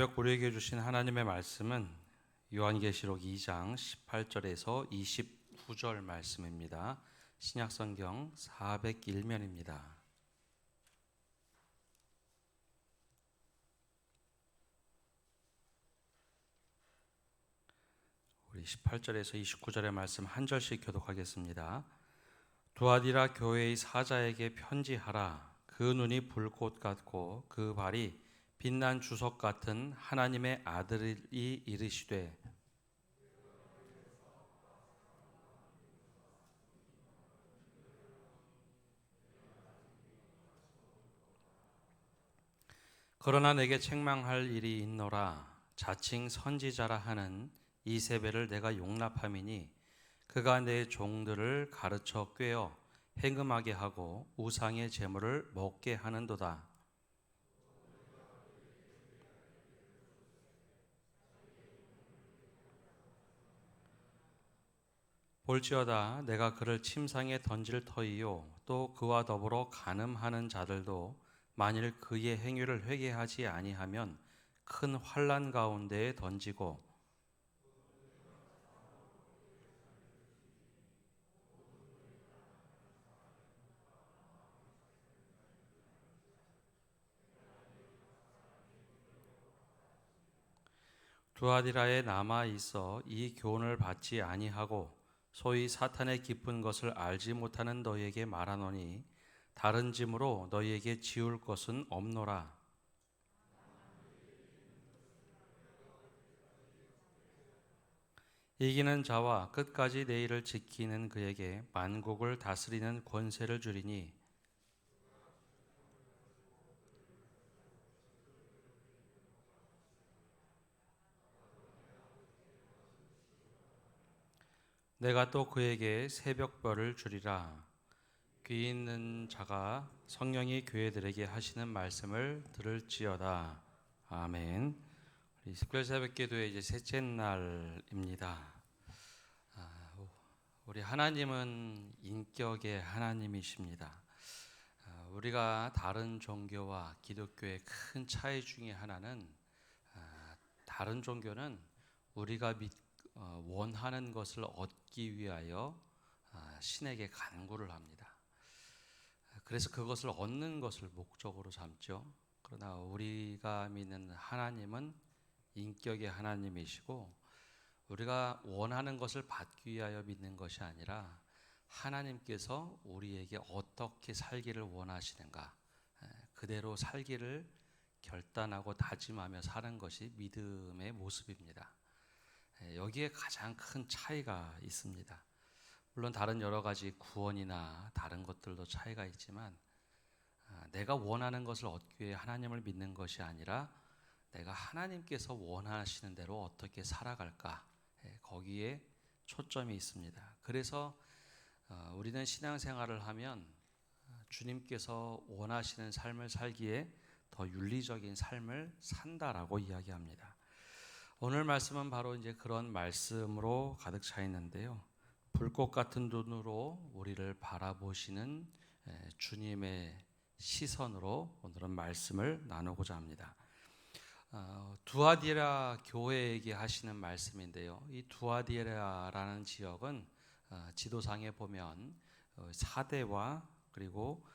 우리에게 주신 하나님의 말씀은 요한계시록 2장 18절에서 29절 말씀입니다. 신약성경 401면입니다. 우리 18절에서 29절의 말씀 한 절씩 교독하겠습니다. 두아디라 교회의 사자에게 편지하라. 그 눈이 불꽃 같고 그 발이 빛난 주석 같은 하나님의 아들이 이르시되 그러나 내게 책망할 일이 있노라. 자칭 선지자라 하는 이세벨을 내가 용납함이니 그가 내 종들을 가르쳐 꾀어 행음하게 하고 우상의 제물을 먹게 하는도다. 볼지어다 내가 그를 침상에 던질 터이요 또 그와 더불어 간음하는 자들도 만일 그의 행위를 회개하지 아니하면 큰 환난 가운데에 던지고 두아디라에 남아 있어 이 교훈을 받지 아니하고 소위 사탄의 깊은 것을 알지 못하는 너희에게 말하노니 다른 짐으로 너희에게 지울 것은 없노라. 이기는 자와 끝까지 내 일을 지키는 그에게 만국을 다스리는 권세를 주리니 내가 또 그에게 새벽별을 주리라. 귀 있는 자가 성령이 교회들에게 하시는 말씀을 들을지어다. 아멘. 우리 특별 새벽기도의 이제 셋째 날입니다. 우리 하나님은 인격의 하나님이십니다. 우리가 다른 종교와 기독교의 큰 차이 중에 하나는 다른 종교는 우리가 원하는 것을 얻기 위하여 신에게 간구를 합니다. 그래서 그것을 얻는 것을 목적으로 삼죠. 그러나 우리가 믿는 하나님은 인격의 하나님이시고 우리가 원하는 것을 받기 위하여 믿는 것이 아니라 하나님께서 우리에게 어떻게 살기를 원하시는가 그대로 살기를 결단하고 다짐하며 사는 것이 믿음의 모습입니다. 여기에 가장 큰 차이가 있습니다. 물론 다른 여러 가지 구원이나 다른 것들도 차이가 있지만 내가 원하는 것을 얻기 위해 하나님을 믿는 것이 아니라 내가 하나님께서 원하시는 대로 어떻게 살아갈까 거기에 초점이 있습니다. 그래서 우리는 신앙생활을 하면 주님께서 원하시는 삶을 살기에 더 윤리적인 삶을 산다라고 이야기합니다. 오늘 말씀은 바로 이제 그런 말씀으로 가득 차 있는데요. 불꽃 같은 눈으로 우리를 바라보시는 주님의 시선으로 오늘은 말씀을 나누고자 합니다. 두아디라 교회에게 하시는 말씀인데요. 이 두아디라라는 지역은 지도상에 보면 사대와 그리고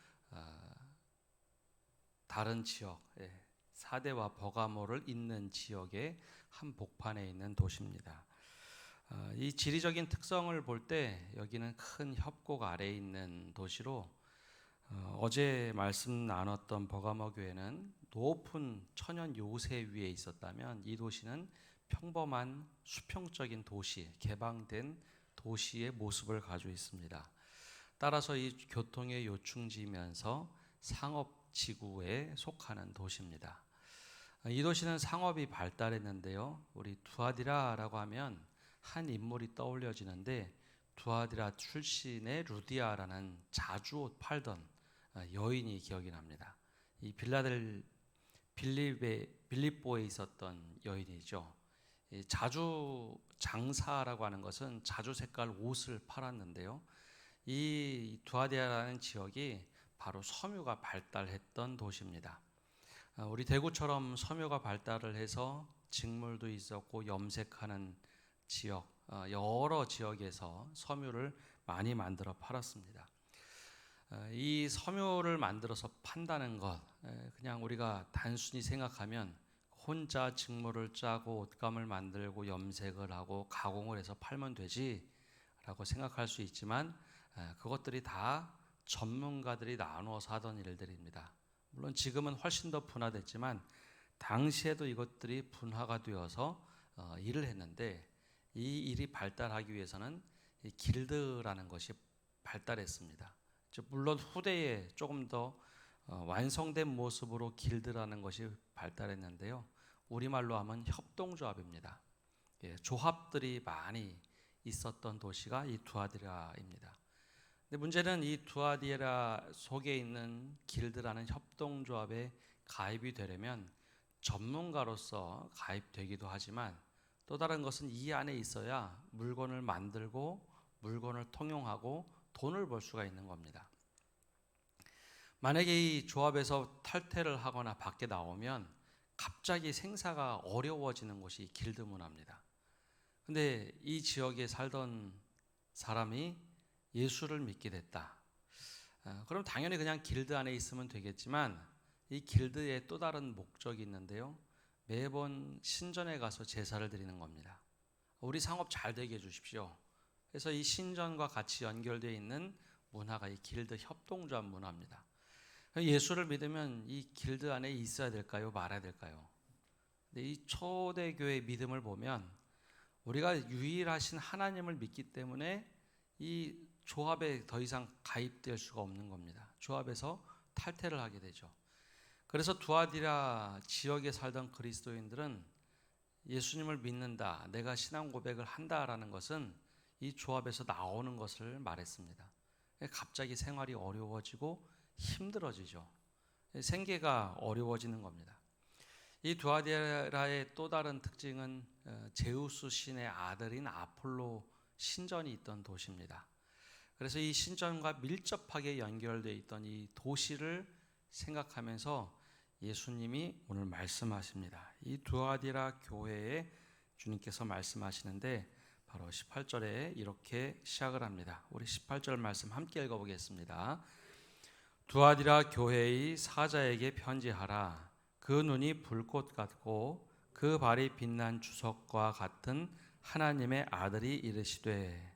다른 지역, 사대와 버가모를 잇는 지역의 한 복판에 있는 도시입니다. 이 지리적인 특성을 볼 때 여기는 큰 협곡 아래에 있는 도시로 어제 말씀 나눴던 버가모 교회는 높은 천연 요새 위에 있었다면 이 도시는 평범한 수평적인 도시, 개방된 도시의 모습을 가지고 있습니다. 따라서 이 교통의 요충지면서 상업지구에 속하는 도시입니다. 이 도시는 상업이 발달했는데요. 우리 두아디라라고 하면 한 인물이 떠올려지는데 두아디라 출신의 루디아라는 자주옷 팔던 여인이 기억이 납니다. 이 빌립보에 있었던 여인이죠. 자주 장사라고 하는 것은 자주 색깔 옷을 팔았는데요. 이 두아디라라는 지역이 바로 섬유가 발달했던 도시입니다. 우리 대구처럼 섬유가 발달을 해서 직물도 있었고 염색하는 지역, 여러 지역에서 섬유를 많이 만들어 팔았습니다. 이 섬유를 만들어서 판다는 것, 그냥 우리가 단순히 생각하면 혼자 직물을 짜고 옷감을 만들고 염색을 하고 가공을 해서 팔면 되지라고 생각할 수 있지만, 그것들이 다 전문가들이 나누어서 하던 일들입니다. 물론 지금은 훨씬 더 분화됐지만 당시에도 이것들이 분화가 되어서 일을 했는데, 이 일이 발달하기 위해서는 이 길드라는 것이 발달했습니다. 물론 후대에 조금 더 완성된 모습으로 길드라는 것이 발달했는데요. 우리말로 하면 협동조합입니다. 조합들이 많이 있었던 도시가 이 두아디라입니다. 근데 문제는 이 두아디라 속에 있는 길드라는 협동조합에 가입이 되려면 전문가로서 가입되기도 하지만, 또 다른 것은 이 안에 있어야 물건을 만들고 물건을 통용하고 돈을 벌 수가 있는 겁니다. 만약에 이 조합에서 탈퇴를 하거나 밖에 나오면 갑자기 생사가 어려워지는 것이 길드 문화입니다. 근데 이 지역에 살던 사람이 예수를 믿게 됐다. 그럼 당연히 그냥 길드 안에 있으면 되겠지만, 이 길드에 또 다른 목적이 있는데요. 매번 신전에 가서 제사를 드리는 겁니다. 우리 상업 잘 되게 해주십시오. 그래서 이 신전과 같이 연결되어 있는 문화가 이 길드 협동조합 문화입니다. 예수를 믿으면 이 길드 안에 있어야 될까요? 말아야 될까요? 근데 이 초대교회의 믿음을 보면 우리가 유일하신 하나님을 믿기 때문에 이 조합에 더 이상 가입될 수가 없는 겁니다. 조합에서 탈퇴를 하게 되죠. 그래서 두아디라 지역에 살던 그리스도인들은 예수님을 믿는다, 내가 신앙 고백을 한다라는 것은 이 조합에서 나오는 것을 말했습니다. 갑자기 생활이 어려워지고 힘들어지죠. 생계가 어려워지는 겁니다. 이 두아디라의 또 다른 특징은 제우스 신의 아들인 아폴로 신전이 있던 도시입니다. 그래서 이 신전과 밀접하게 연결되어 있던 이 도시를 생각하면서 예수님이 오늘 말씀하십니다. 이 두아디라 교회에 주님께서 말씀하시는데 바로 18절에 이렇게 시작을 합니다. 우리 18절 말씀 함께 읽어보겠습니다. 두아디라 교회의 사자에게 편지하라. 그 눈이 불꽃 같고 그 발이 빛난 주석과 같은 하나님의 아들이 이르시되.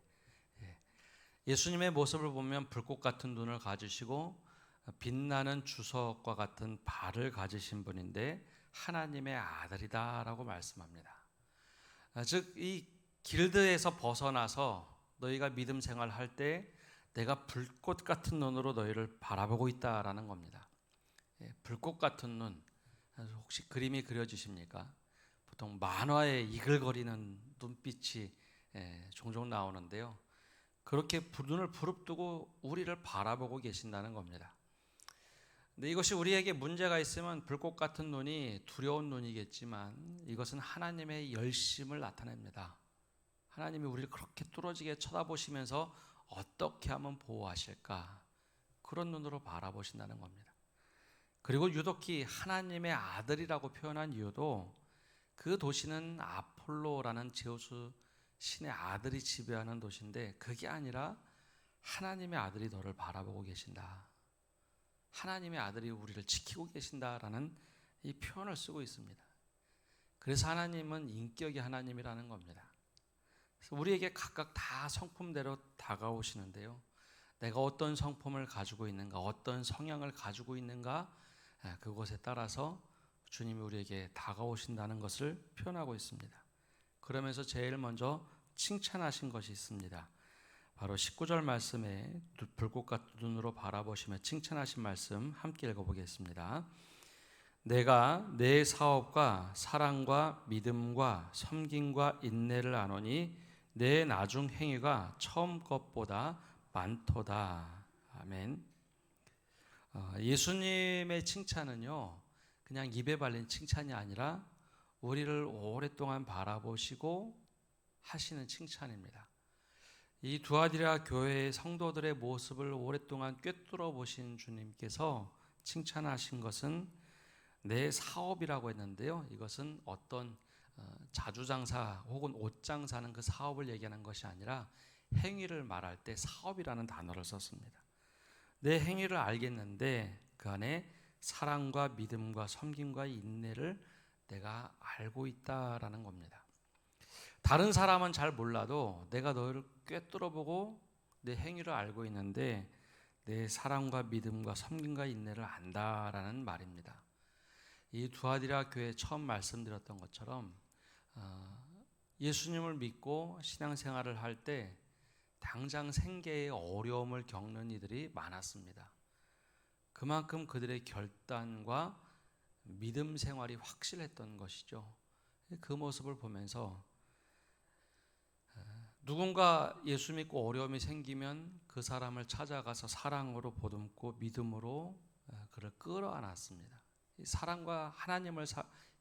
예수님의 모습을 보면 불꽃 같은 눈을 가지시고 빛나는 주석과 같은 발을 가지신 분인데 하나님의 아들이다라고 말씀합니다. 즉 이 길드에서 벗어나서 너희가 믿음 생활할 때 내가 불꽃 같은 눈으로 너희를 바라보고 있다라는 겁니다. 불꽃 같은 눈, 혹시 그림이 그려지십니까? 보통 만화에 이글거리는 눈빛이 종종 나오는데요. 그렇게 눈을 부릅뜨고 우리를 바라보고 계신다는 겁니다. 근데 이것이 우리에게 문제가 있으면 불꽃 같은 눈이 두려운 눈이겠지만, 이것은 하나님의 열심을 나타냅니다. 하나님이 우리를 그렇게 뚫어지게 쳐다보시면서 어떻게 하면 보호하실까, 그런 눈으로 바라보신다는 겁니다. 그리고 유독히 하나님의 아들이라고 표현한 이유도 그 도시는 아폴로라는 제우스 신의 아들이 지배하는 도시인데, 그게 아니라 하나님의 아들이 너를 바라보고 계신다, 하나님의 아들이 우리를 지키고 계신다라는 이 표현을 쓰고 있습니다. 그래서 하나님은 인격의 하나님이라는 겁니다. 그래서 우리에게 각각 다 성품대로 다가오시는데요. 내가 어떤 성품을 가지고 있는가, 어떤 성향을 가지고 있는가, 그것에 따라서 주님이 우리에게 다가오신다는 것을 표현하고 있습니다. 그러면서 제일 먼저 칭찬하신 것이 있습니다. 바로 19절 말씀에 불꽃 같은 눈으로 바라보시며 칭찬하신 말씀 함께 읽어보겠습니다. 내가 내 사업과 사랑과 믿음과 섬김과 인내를 아노니 내 나중 행위가 처음 것보다 많도다. 아멘. 예수님의 칭찬은요, 그냥 입에 발린 칭찬이 아니라 우리를 오랫동안 바라보시고 하시는 칭찬입니다. 이 두아디라 교회의 성도들의 모습을 오랫동안 꿰뚫어 보신 주님께서 칭찬하신 것은 내 사업이라고 했는데요. 이것은 어떤 자주장사 혹은 옷장사는 그 사업을 얘기하는 것이 아니라 행위를 말할 때 사업이라는 단어를 썼습니다. 내 행위를 알겠는데 그 안에 사랑과 믿음과 섬김과 인내를 내가 알고 있다라는 겁니다. 다른 사람은 잘 몰라도 내가 너를 꿰뚫어보고 내 행위를 알고 있는데 내 사랑과 믿음과 섬김과 인내를 안다라는 말입니다. 이 두아디라 교회 처음 말씀드렸던 것처럼 예수님을 믿고 신앙생활을 할 때 당장 생계의 어려움을 겪는 이들이 많았습니다. 그만큼 그들의 결단과 믿음 생활이 확실했던 것이죠. 그 모습을 보면서 누군가 예수 믿고 어려움이 생기면 그 사람을 찾아가서 사랑으로 보듬고 믿음으로 그를 끌어안았습니다. 사랑과 하나님을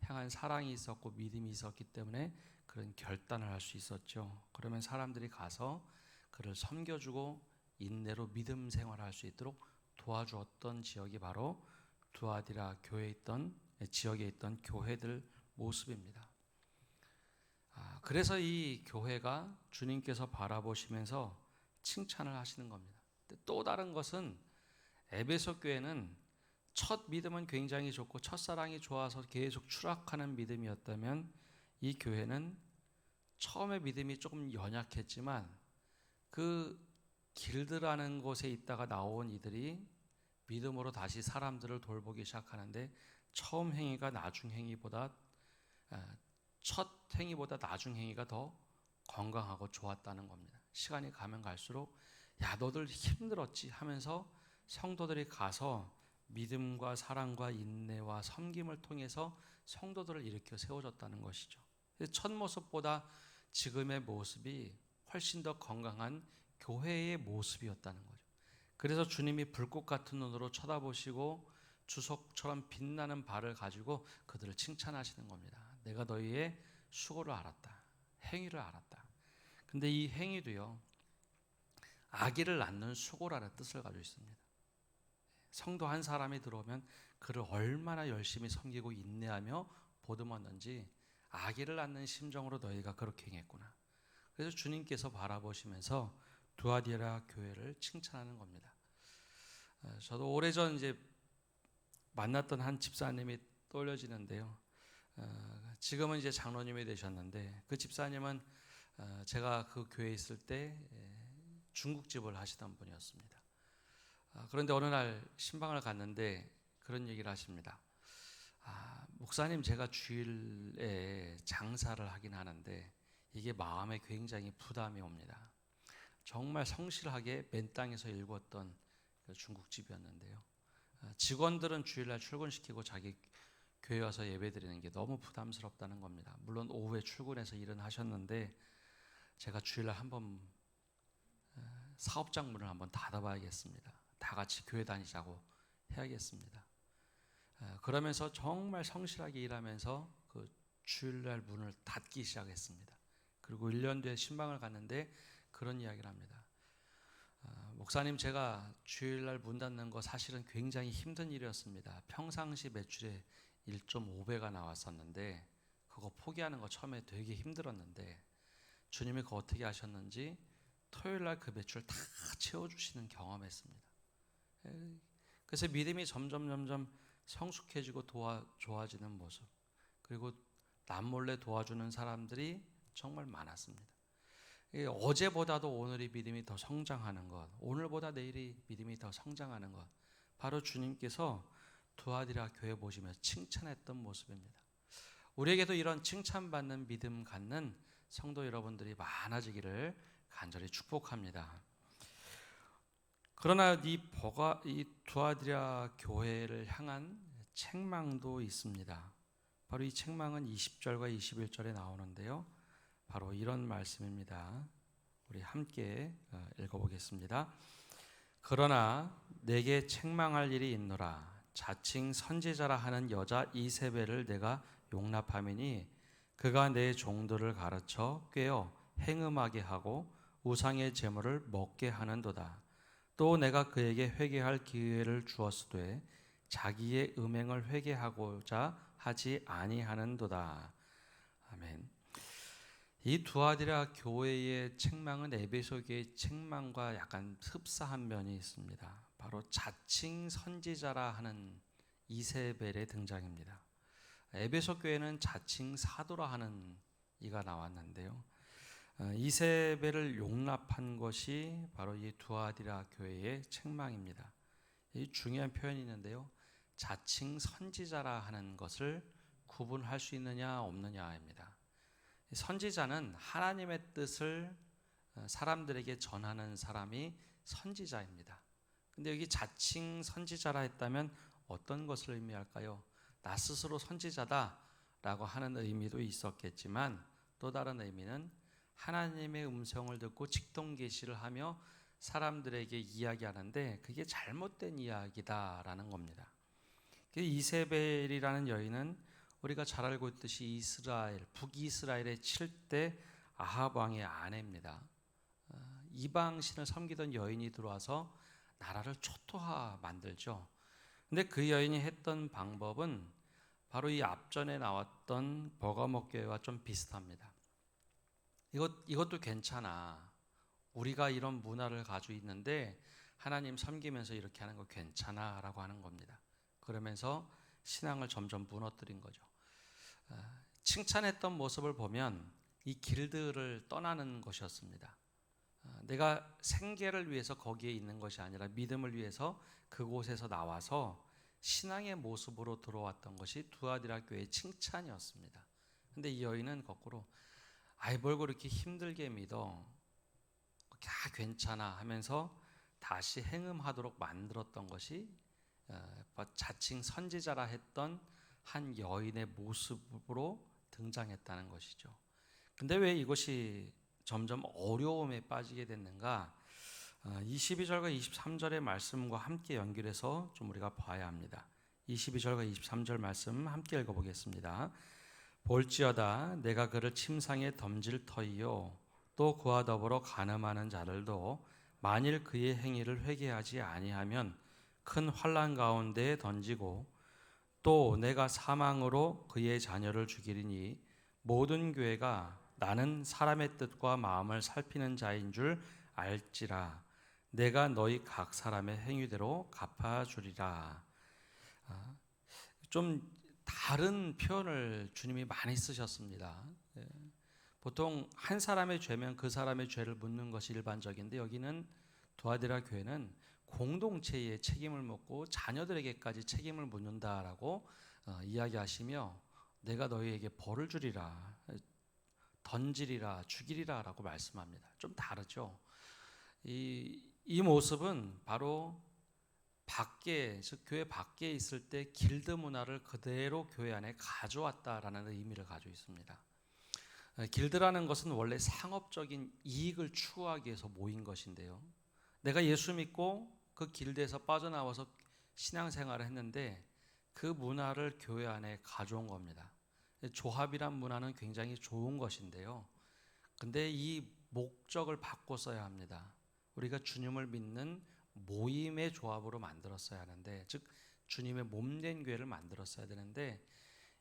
향한 사랑이 있었고 믿음이 있었기 때문에 그런 결단을 할 수 있었죠. 그러면 사람들이 가서 그를 섬겨주고 인내로 믿음 생활을 할 수 있도록 도와주었던 지역이 바로 두아디라 지역에 있던 교회들 모습입니다. 그래서 이 교회가 주님께서 바라보시면서 칭찬을 하시는 겁니다. 또 다른 것은 에베소 교회는 첫 믿음은 굉장히 좋고 첫사랑이 좋아서 계속 추락하는 믿음이었다면 이 교회는 처음에 믿음이 조금 연약했지만 그 길드라는 곳에 있다가 나온 이들이 믿음으로 다시 사람들을 돌보기 시작하는데 처음 행위가 나중 행위보다 첫 행위보다 나중 행위가 더 건강하고 좋았다는 겁니다. 시간이 가면 갈수록 야 너들 힘들었지 하면서 성도들이 가서 믿음과 사랑과 인내와 섬김을 통해서 성도들을 일으켜 세워줬다는 것이죠. 첫 모습보다 지금의 모습이 훨씬 더 건강한 교회의 모습이었다는 거죠. 그래서 주님이 불꽃 같은 눈으로 쳐다보시고 주석처럼 빛나는 발을 가지고 그들을 칭찬하시는 겁니다. 내가 너희의 수고를 알았다. 행위를 알았다. 근데 이 행위도요. 아기를 낳는 수고라는 뜻을 가지고 있습니다. 성도 한 사람이 들어오면 그를 얼마나 열심히 섬기고 인내하며 보듬었는지 아기를 낳는 심정으로 너희가 그렇게 행했구나. 그래서 주님께서 바라보시면서 두아디라 교회를 칭찬하는 겁니다. 저도 오래전 이제 만났던 한 집사님이 떠올려지는데요. 지금은 이제 장로님이 되셨는데 그 집사님은 제가 그 교회에 있을 때 중국집을 하시던 분이었습니다. 그런데 어느 날 신방을 갔는데 그런 얘기를 하십니다. 목사님 제가 주일에 장사를 하긴 하는데 이게 마음에 굉장히 부담이 옵니다. 정말 성실하게 맨 땅에서 일궜던 그 중국집이었는데요. 직원들은 주일날 출근시키고 자기 교회 와서 예배드리는 게 너무 부담스럽다는 겁니다. 물론 오후에 출근해서 일은 하셨는데 제가 주일날 한번 사업장 문을 한번 닫아봐야겠습니다. 다 같이 교회 다니자고 해야겠습니다. 그러면서 정말 성실하게 일하면서 그 주일날 문을 닫기 시작했습니다. 그리고 1년 뒤에 신방을 갔는데 그런 이야기를 합니다. 목사님 제가 주일날 문 닫는 거 사실은 굉장히 힘든 일이었습니다. 평상시 매출의 1.5배가 나왔었는데 그거 포기하는 거 처음에 되게 힘들었는데 주님이 그거 어떻게 하셨는지 토요일날 그 매출 다 채워주시는 경험했습니다. 그래서 믿음이 점점 성숙해지고 좋아지는 모습, 그리고 남몰래 도와주는 사람들이 정말 많았습니다. 어제보다도 오늘이 믿음이 더 성장하는 것, 오늘보다 내일이 믿음이 더 성장하는 것, 바로 주님께서 두아디라 교회 보시면서 칭찬했던 모습입니다. 우리에게도 이런 칭찬받는 믿음 갖는 성도 여러분들이 많아지기를 간절히 축복합니다. 그러나 이 두아디라 교회를 향한 책망도 있습니다. 바로 이 책망은 20절과 21절에 나오는데요. 바로 이런 말씀입니다. 우리 함께 읽어보겠습니다. 그러나 내게 책망할 일이 있노라. 자칭 선지자라 하는 여자 이세벨을 내가 용납하미니 그가 내 종들을 가르쳐 꿰어 행음하게 하고 우상의 제물을 먹게 하는도다. 또 내가 그에게 회개할 기회를 주었으되 자기의 음행을 회개하고자 하지 아니하는도다. 아멘. 이 두아디라 교회의 책망은 에베소 교회의 책망과 약간 흡사한 면이 있습니다. 바로 자칭 선지자라 하는 이세벨의 등장입니다. 에베소 교회는 자칭 사도라 하는 이가 나왔는데요. 이세벨을 용납한 것이 바로 이 두아디라 교회의 책망입니다. 이 중요한 표현이 있는데요. 자칭 선지자라 하는 것을 구분할 수 있느냐 없느냐입니다. 선지자는 하나님의 뜻을 사람들에게 전하는 사람이 선지자입니다. 근데 여기 자칭 선지자라 했다면 어떤 것을 의미할까요? 나 스스로 선지자다라고 하는 의미도 있었겠지만 또 다른 의미는 하나님의 음성을 듣고 직통계시를 하며 사람들에게 이야기하는데 그게 잘못된 이야기다라는 겁니다. 이세벨이라는 여인은 우리가 잘 알고 있듯이 이스라엘, 북이스라엘의 7대 아합 왕의 아내입니다. 이방신을 섬기던 여인이 들어와서 나라를 초토화 만들죠. 근데 그 여인이 했던 방법은 바로 이 앞전에 나왔던 버가모 교회와 좀 비슷합니다. 이것도 괜찮아. 우리가 이런 문화를 가지고 있는데 하나님 섬기면서 이렇게 하는 거 괜찮아 라고 하는 겁니다. 그러면서 신앙을 점점 무너뜨린 거죠. 칭찬했던 모습을 보면 이 길들을 떠나는 것이었습니다. 내가 생계를 위해서 거기에 있는 것이 아니라 믿음을 위해서 그곳에서 나와서 신앙의 모습으로 들어왔던 것이 두아디라 교회의 칭찬이었습니다. 근데 이 여인은 거꾸로 뭘 그렇게 힘들게 믿어? 괜찮아 하면서 다시 행음하도록 만들었던 것이 자칭 선지자라 했던 한 여인의 모습으로 등장했다는 것이죠. 근데 왜 이것이 점점 어려움에 빠지게 됐는가? 22절과 23절의 말씀과 함께 연결해서 좀 우리가 봐야 합니다. 22절과 23절 말씀 함께 읽어보겠습니다. 볼지어다 내가 그를 침상에 던질 터이요 또 그와 더불어 간음하는 자들도 만일 그의 행위를 회개하지 아니하면 큰 환난 가운데에 던지고 또 내가 사망으로 그의 자녀를 죽이리니 모든 교회가 나는 사람의 뜻과 마음을 살피는 자인 줄 알지라 내가 너희 각 사람의 행위대로 갚아주리라. 좀 다른 표현을 주님이 많이 쓰셨습니다. 보통 한 사람의 죄면 그 사람의 죄를 묻는 것이 일반적인데 여기는 두아디라 교회는 공동체의 책임을 묻고 자녀들에게까지 책임을 묻는다라고 이야기하시며 내가 너희에게 벌을 주리라, 던지리라, 죽이리라 라고 말씀합니다. 좀 다르죠. 이 모습은 바로 밖에, 즉 교회 밖에 있을 때 길드 문화를 그대로 교회 안에 가져왔다라는 의미를 가지고 있습니다. 길드라는 것은 원래 상업적인 이익을 추구하기 위해서 모인 것인데요. 내가 예수 믿고 그 길드에서 빠져나와서 신앙생활을 했는데 그 문화를 교회 안에 가져온 겁니다. 조합이란 문화는 굉장히 좋은 것인데요. 근데 이 목적을 바꿨어야 합니다. 우리가 주님을 믿는 모임의 조합으로 만들었어야 하는데, 즉 주님의 몸된 교회를 만들었어야 되는데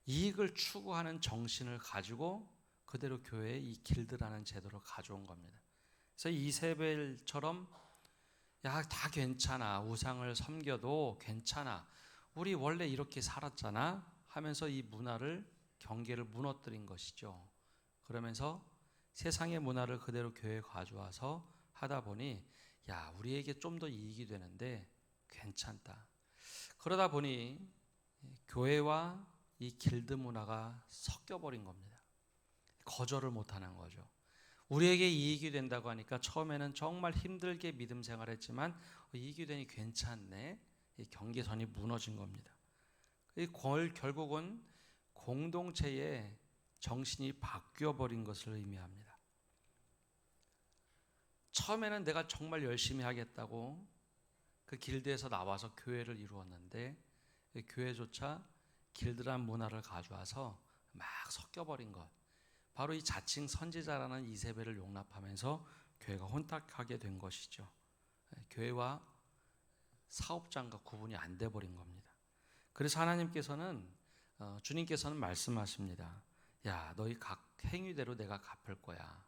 이익을 추구하는 정신을 가지고 그대로 교회에 이 길드라는 제도를 가져온 겁니다. 그래서 이세벨처럼 다 괜찮아, 우상을 섬겨도 괜찮아, 우리 원래 이렇게 살았잖아 하면서 이 문화를, 경계를 무너뜨린 것이죠. 그러면서 세상의 문화를 그대로 교회에 가져와서 하다 보니 우리에게 좀 더 이익이 되는데 괜찮다. 그러다 보니 교회와 이 길드 문화가 섞여버린 겁니다. 거절을 못하는 거죠. 우리에게 이익이 된다고 하니까 처음에는 정말 힘들게 믿음 생활했지만 이익이 되니 괜찮네. 이 경계선이 무너진 겁니다. 결국은 공동체의 정신이 바뀌어버린 것을 의미합니다. 처음에는 내가 정말 열심히 하겠다고 그 길드에서 나와서 교회를 이루었는데 교회조차 길드란 문화를 가져와서 막 섞여버린 것, 바로 이 자칭 선지자라는 이세벨을 용납하면서 교회가 혼탁하게 된 것이죠. 교회와 사업장과 구분이 안 돼 버린 겁니다. 그래서 하나님께서는 주님께서는 말씀하십니다. 야, 너희 각 행위대로 내가 갚을 거야.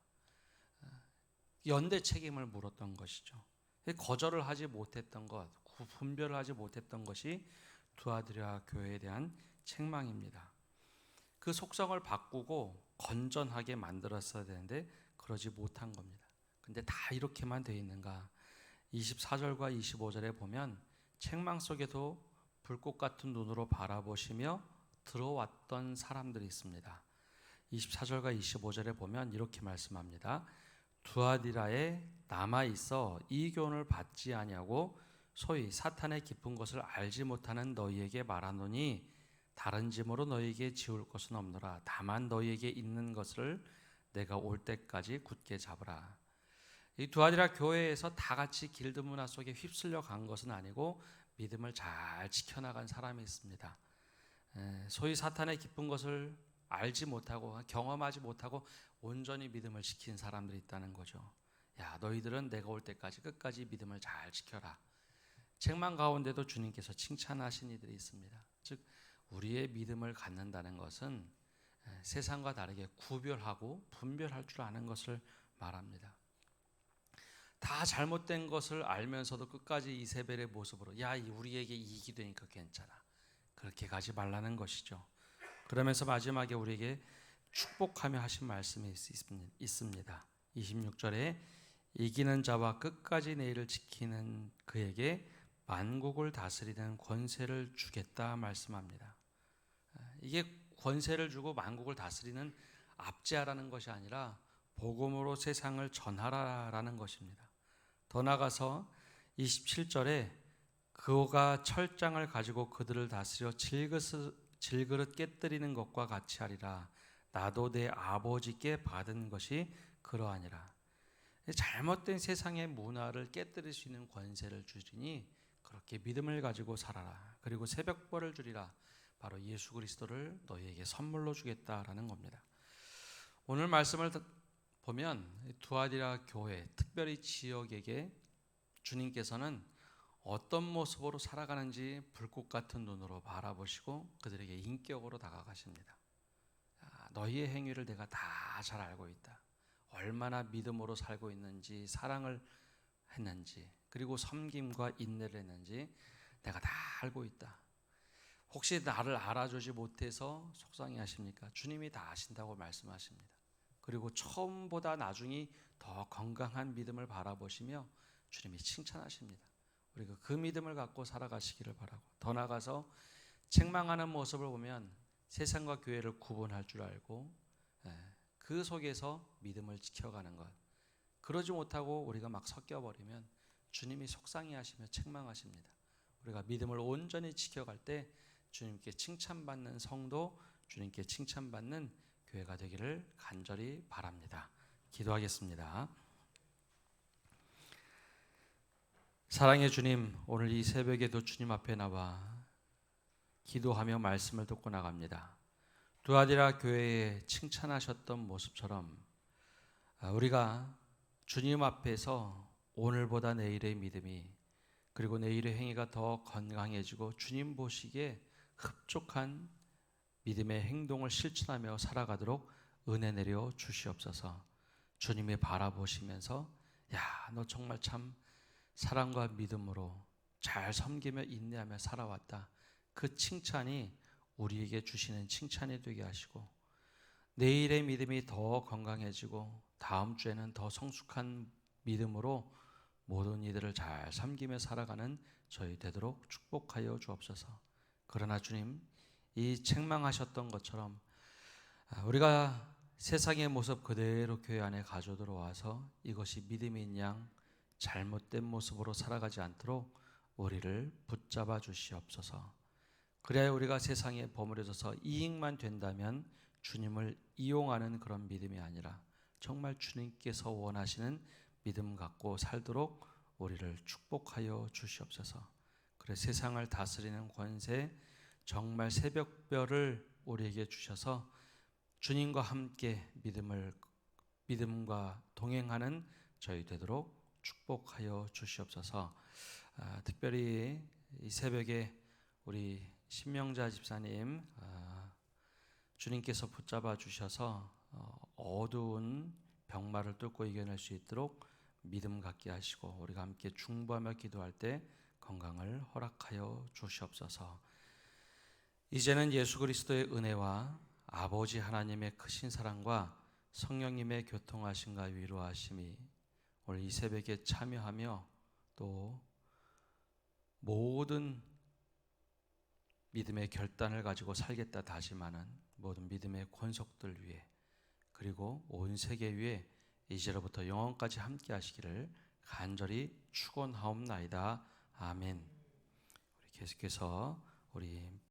연대 책임을 물었던 것이죠. 거절을 하지 못했던 것, 분별을 하지 못했던 것이 두아디라 교회에 대한 책망입니다. 그 속성을 바꾸고 건전하게 만들었어야 되는데 그러지 못한 겁니다. 근데 다 이렇게만 돼 있는가? 24절과 25절에 보면 책망 속에도 불꽃 같은 눈으로 바라보시며 들어왔던 사람들이 있습니다. 24절과 25절에 보면 이렇게 말씀합니다. 두아디라에 남아 있어 이 교훈을 받지 아니하고 소위 사탄의 깊은 것을 알지 못하는 너희에게 말하노니 다른 짐으로 너희에게 지울 것은 없노라. 다만 너희에게 있는 것을 내가 올 때까지 굳게 잡으라. 이 두아디라 교회에서 다 같이 길드 문화 속에 휩쓸려 간 것은 아니고 믿음을 잘 지켜나간 사람이 있습니다. 소위 사탄의 깊은 것을 알지 못하고 경험하지 못하고 온전히 믿음을 지킨 사람들이 있다는 거죠. 야, 너희들은 내가 올 때까지 끝까지 믿음을 잘 지켜라. 책망 가운데도 주님께서 칭찬하신 이들이 있습니다. 즉 우리의 믿음을 갖는다는 것은 세상과 다르게 구별하고 분별할 줄 아는 것을 말합니다. 다 잘못된 것을 알면서도 끝까지 이세벨의 모습으로 야, 우리에게 이익이 되니까 괜찮아. 그렇게 가지 말라는 것이죠. 그러면서 마지막에 우리에게 축복하며 하신 말씀이 있습니다. 26절에 이기는 자와 끝까지 내 일을 지키는 그에게 만국을 다스리는 권세를 주겠다 말씀합니다. 이게 권세를 주고 만국을 다스리는 압제하라는 것이 아니라 복음으로 세상을 전하라라는 것입니다. 더 나아가서 27절에 그가 철장을 가지고 그들을 다스려 질그릇 깨뜨리는 것과 같이 하리라. 나도 내 아버지께 받은 것이 그러하니라. 잘못된 세상의 문화를 깨뜨릴 수 있는 권세를 주리니 그렇게 믿음을 가지고 살아라. 그리고 새벽벌을 주리라. 바로 예수 그리스도를 너희에게 선물로 주겠다라는 겁니다. 오늘 말씀을 보면 두아디라 교회, 특별히 지역에게 주님께서는 어떤 모습으로 살아가는지 불꽃 같은 눈으로 바라보시고 그들에게 인격으로 다가가십니다. 너희의 행위를 내가 다 잘 알고 있다. 얼마나 믿음으로 살고 있는지, 사랑을 했는지, 그리고 섬김과 인내를 했는지 내가 다 알고 있다. 혹시 나를 알아주지 못해서 속상해하십니까? 주님이 다 아신다고 말씀하십니다. 그리고 처음보다 나중이 더 건강한 믿음을 바라보시며 주님이 칭찬하십니다. 우리가 그 믿음을 갖고 살아가시기를 바라고, 더 나아가서 책망하는 모습을 보면 세상과 교회를 구분할 줄 알고 그 속에서 믿음을 지켜가는 것, 그러지 못하고 우리가 막 섞여버리면 주님이 속상해하시며 책망하십니다. 우리가 믿음을 온전히 지켜갈 때 주님께 칭찬받는 성도, 주님께 칭찬받는 교회가 되기를 간절히 바랍니다. 기도하겠습니다. 사랑의 주님, 오늘 이 새벽에도 주님 앞에 나와 기도하며 말씀을 듣고 나갑니다. 두아디라 교회에 칭찬하셨던 모습처럼 우리가 주님 앞에서 오늘보다 내일의 믿음이, 그리고 내일의 행위가 더 건강해지고 주님 보시기에 흡족한 믿음의 행동을 실천하며 살아가도록 은혜 내려 주시옵소서. 주님이 바라보시면서 야, 너 정말 참 사랑과 믿음으로 잘 섬기며 인내하며 살아왔다. 그 칭찬이 우리에게 주시는 칭찬이 되게 하시고, 내일의 믿음이 더 건강해지고 다음 주에는 더 성숙한 믿음으로 모든 이들을 잘 섬기며 살아가는 저희 되도록 축복하여 주옵소서. 그러나 주님, 이 책망하셨던 것처럼 우리가 세상의 모습 그대로 교회 안에 가져 들어와서 이것이 믿음인 양 잘못된 모습으로 살아가지 않도록 우리를 붙잡아 주시옵소서. 그래야 우리가 세상에 버무려져서 이익만 된다면 주님을 이용하는 그런 믿음이 아니라 정말 주님께서 원하시는 믿음 갖고 살도록 우리를 축복하여 주시옵소서. 그래 세상을 다스리는 권세, 정말 새벽별을 우리에게 주셔서 주님과 함께 믿음과 동행하는 저희 되도록 축복하여 주시옵소서. 특별히 이 새벽에 우리 신명자 집사님, 주님께서 붙잡아 주셔서 어두운 병마를 뚫고 이겨낼 수 있도록 믿음 갖게 하시고 우리가 함께 중보하며 기도할 때 건강을 허락하여 주시옵소서. 이제는 예수 그리스도의 은혜와 아버지 하나님의 크신 사랑과 성령님의 교통하심과 위로하심이 오늘 이 새벽에 참여하며 또 모든 믿음의 결단을 가지고 살겠다 다짐하는 모든 믿음의 권속들 위해 그리고 온 세계 위에 이제로부터 영원까지 함께 하시기를 간절히 축원하옵나이다. 아멘. 우리 계속해서 우리